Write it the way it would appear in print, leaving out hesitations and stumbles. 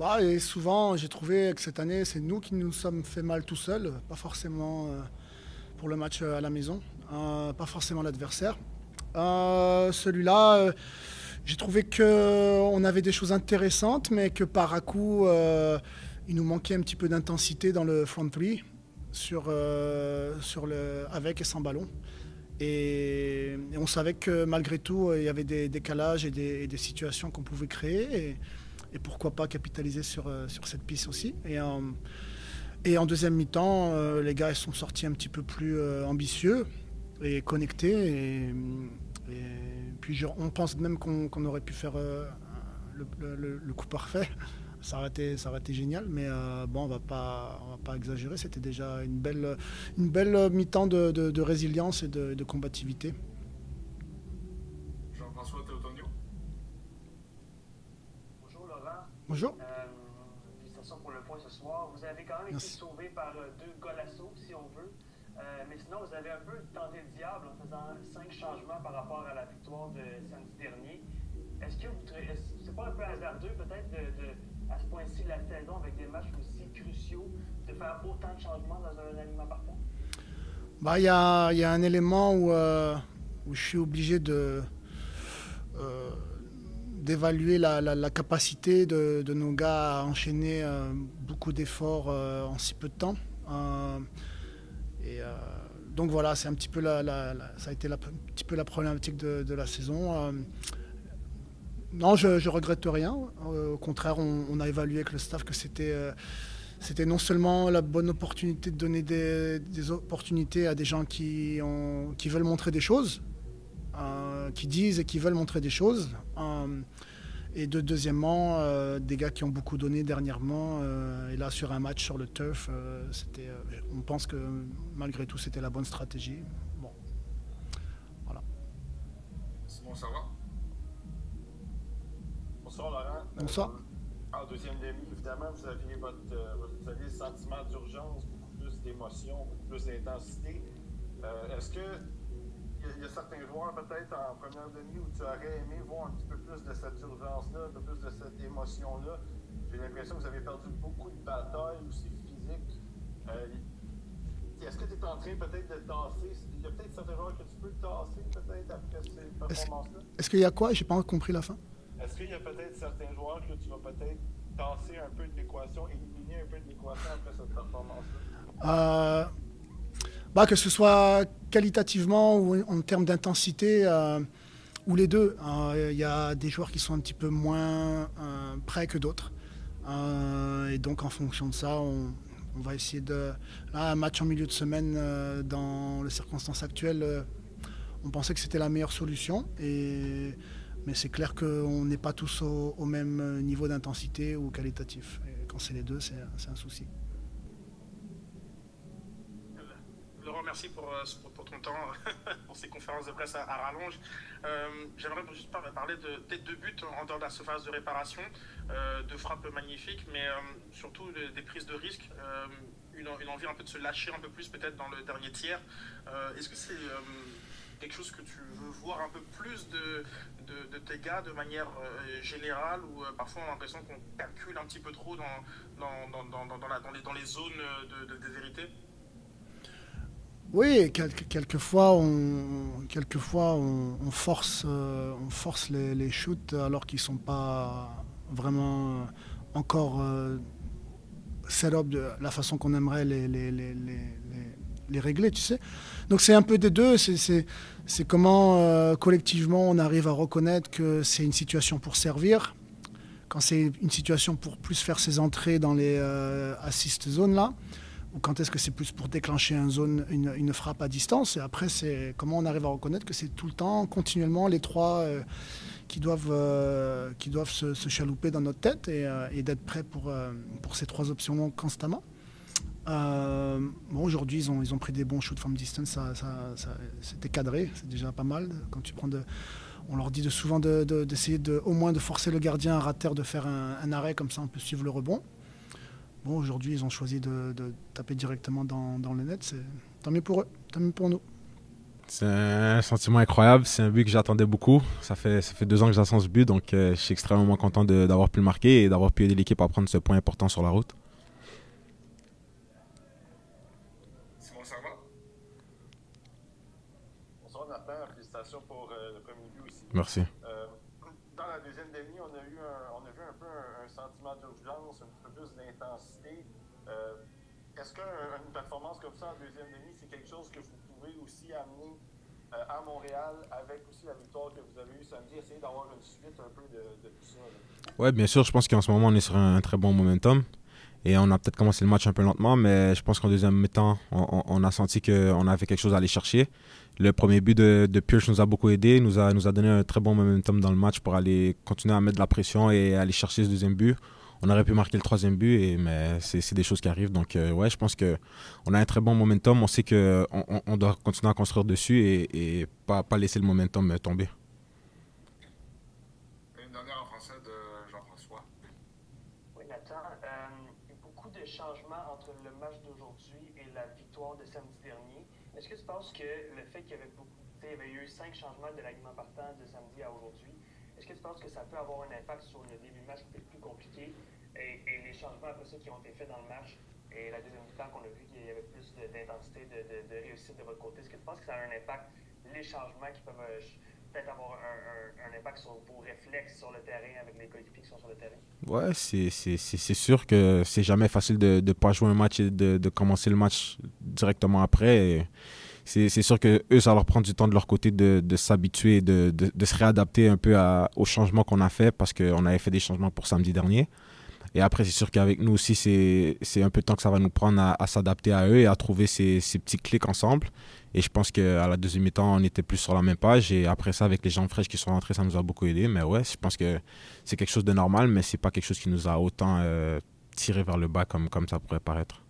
Bah, et souvent, j'ai trouvé que cette année, c'est nous qui nous sommes fait mal tout seuls, pas forcément pour le match à la maison, pas forcément l'adversaire. Celui-là, j'ai trouvé qu'on avait des choses intéressantes, mais que par à coup, il nous manquait un petit peu d'intensité dans le front three, avec et sans ballon. Et on savait que malgré tout, il y avait des décalages et des situations qu'on pouvait créer. Et pourquoi pas capitaliser sur cette piste aussi. Et en deuxième mi-temps, les gars ils sont sortis un petit peu plus ambitieux et connectés. Et puis on pense même qu'on aurait pu faire le coup parfait. Ça aurait été génial, mais bon, on va pas exagérer. C'était déjà une belle mi-temps de résilience et de combativité. Jean-François Théotonio. Bonjour Laurent. Bonjour. Félicitations pour le point ce soir. Vous avez quand même été Merci. sauvé par deux golassos, si on veut. Mais sinon, vous avez un peu tenté le diable en faisant 5 changements par rapport à la victoire de samedi dernier. C'est pas un peu hasardeux peut-être à ce point-ci de la saison avec des matchs aussi cruciaux de faire autant de changements dans un alignement partant? Bah, il y a un élément où je suis obligé euh, d'évaluer la capacité de nos gars à enchaîner beaucoup d'efforts en si peu de temps. Euh, donc voilà, c'est un petit peu ça a été un petit peu la problématique de la saison. Non, je regrette rien. Au contraire, on a évalué avec le staff que c'était non seulement la bonne opportunité de donner des opportunités à des gens qui veulent montrer des choses, qui disent et qui veulent montrer des choses. Et deuxièmement, des gars qui ont beaucoup donné dernièrement. Et là, sur un match sur le turf, on pense que malgré tout, c'était la bonne stratégie. Bon, voilà. Simon Servant. Bonsoir Laurent. Bonsoir. En deuxième demi, évidemment, vous aviez le sentiment d'urgence, beaucoup plus d'émotion, beaucoup plus d'intensité. Est-ce que il y a certains joueurs peut-être en première demi où tu aurais aimé voir un petit peu plus de cette urgence-là, un peu plus de cette émotion-là? J'ai l'impression que vous avez perdu beaucoup de batailles aussi physiques. Est-ce que tu es en train peut-être de tasser? Il y a peut-être certains joueurs que tu peux tasser peut-être après ces Est-ce, performances-là? est-ce qu'il y a quoi? J'ai pas compris la fin. Est-ce qu'il y a peut-être certains joueurs que tu vas peut-être tasser un peu de l'équation, éliminer un peu de l'équation après cette performance-là? Euh, que ce soit qualitativement ou en termes d'intensité, ou les deux. Il y a des joueurs qui sont un petit peu moins prêts que d'autres. Et donc en fonction de ça, on va essayer de... Là, un match en milieu de semaine, dans les circonstances actuelles, on pensait que c'était la meilleure solution. Mais c'est clair qu'on n'est pas tous au même niveau d'intensité ou qualitatif. Et quand c'est les deux, c'est un souci. Laurent, merci pour ton temps, pour ces conférences de presse à rallonge. J'aimerais juste parler des deux buts en dehors de la phase de réparation, de frappes magnifiques, mais surtout des prises de risques, une envie un peu de se lâcher un peu plus peut-être dans le dernier tiers. Est-ce que c'est quelque chose que tu veux voir un peu plus de tes gars de manière générale, ou parfois on a l'impression qu'on calcule un petit peu trop dans les zones de vérité? Oui, quelquefois on force les shoots alors qu'ils sont pas vraiment encore set-up de la façon qu'on aimerait les régler, tu sais. Donc c'est un peu des deux. C'est comment collectivement on arrive à reconnaître que c'est une situation pour servir, quand c'est une situation pour plus faire ses entrées dans les assist zones là, ou quand est-ce que c'est plus pour déclencher une frappe à distance. Et après, c'est comment on arrive à reconnaître que c'est tout le temps, continuellement, les trois qui doivent se chalouper dans notre tête et d'être prêts pour ces trois options constamment. Bon, aujourd'hui, ils ont pris des bons shoots from distance, c'était cadré, c'est déjà pas mal. Quand tu prends on leur dit souvent d'essayer au moins de forcer le gardien à rater, de faire un arrêt, comme ça on peut suivre le rebond. Bon, aujourd'hui, ils ont choisi de taper directement dans le net. Tant mieux pour eux, tant mieux pour nous. C'est un sentiment incroyable. C'est un but que j'attendais beaucoup. Ça fait 2 ans que j'attends ce but, donc je suis extrêmement content d'avoir pu le marquer et d'avoir pu aider l'équipe à prendre ce point important sur la route. Simon, ça va? Bonsoir Nathan, félicitations pour le premier but aussi. Merci. Dans la deuxième demi, on a vu un peu un sentiment d'urgence, un petit peu plus d'intensité. Est-ce qu'une performance comme ça en deuxième demi, c'est quelque chose que vous pouvez aussi amener à Montréal avec aussi la victoire que vous avez eue samedi, essayer d'avoir une suite un peu de tout ça? Oui, bien sûr, je pense qu'en ce moment, on est sur un très bon momentum. Et on a peut-être commencé le match un peu lentement, mais je pense qu'en deuxième mi-temps, on a senti qu'on avait quelque chose à aller chercher. Le premier but de Pierce nous a beaucoup aidé, nous a donné un très bon momentum dans le match pour aller continuer à mettre de la pression et aller chercher ce deuxième but. On aurait pu marquer le troisième but, mais c'est des choses qui arrivent. Donc, ouais, je pense qu'on a un très bon momentum. On sait qu'on doit continuer à construire dessus et pas laisser le momentum tomber. Une dernière en français de Jean-François. Oui, Nathan, beaucoup de changements entre le match d'aujourd'hui et la victoire de samedi dernier. Est-ce que tu penses que le fait qu'il y avait eu 5 changements de l'alignement partant de samedi à aujourd'hui, est-ce que tu penses que ça peut avoir un impact sur le début de match peut-être plus compliqué et les changements après ça qui ont été faits dans le match et la deuxième mi-temps qu'on a vu qu'il y avait plus d'intensité, de réussite de votre côté, est-ce que tu penses que ça a un impact, les changements qui peuvent peut-être avoir un impact sur vos réflexes sur le terrain avec les coéquipiers qui sont sur le terrain? Ouais, c'est sûr que c'est jamais facile de ne pas jouer un match et de commencer le match directement après. Et c'est sûr que eux, ça leur prend du temps de leur côté de s'habituer, de se réadapter un peu aux changements qu'on a fait parce qu'on avait fait des changements pour samedi dernier. Et après, c'est sûr qu'avec nous aussi, c'est un peu de temps que ça va nous prendre à s'adapter à eux et à trouver ces petits clics ensemble. Et je pense qu'à la deuxième mi-temps, on était plus sur la même page. Et après ça, avec les gens fraîches qui sont rentrés, ça nous a beaucoup aidé. Mais ouais, je pense que c'est quelque chose de normal, mais c'est pas quelque chose qui nous a autant tiré vers le bas comme ça pourrait paraître.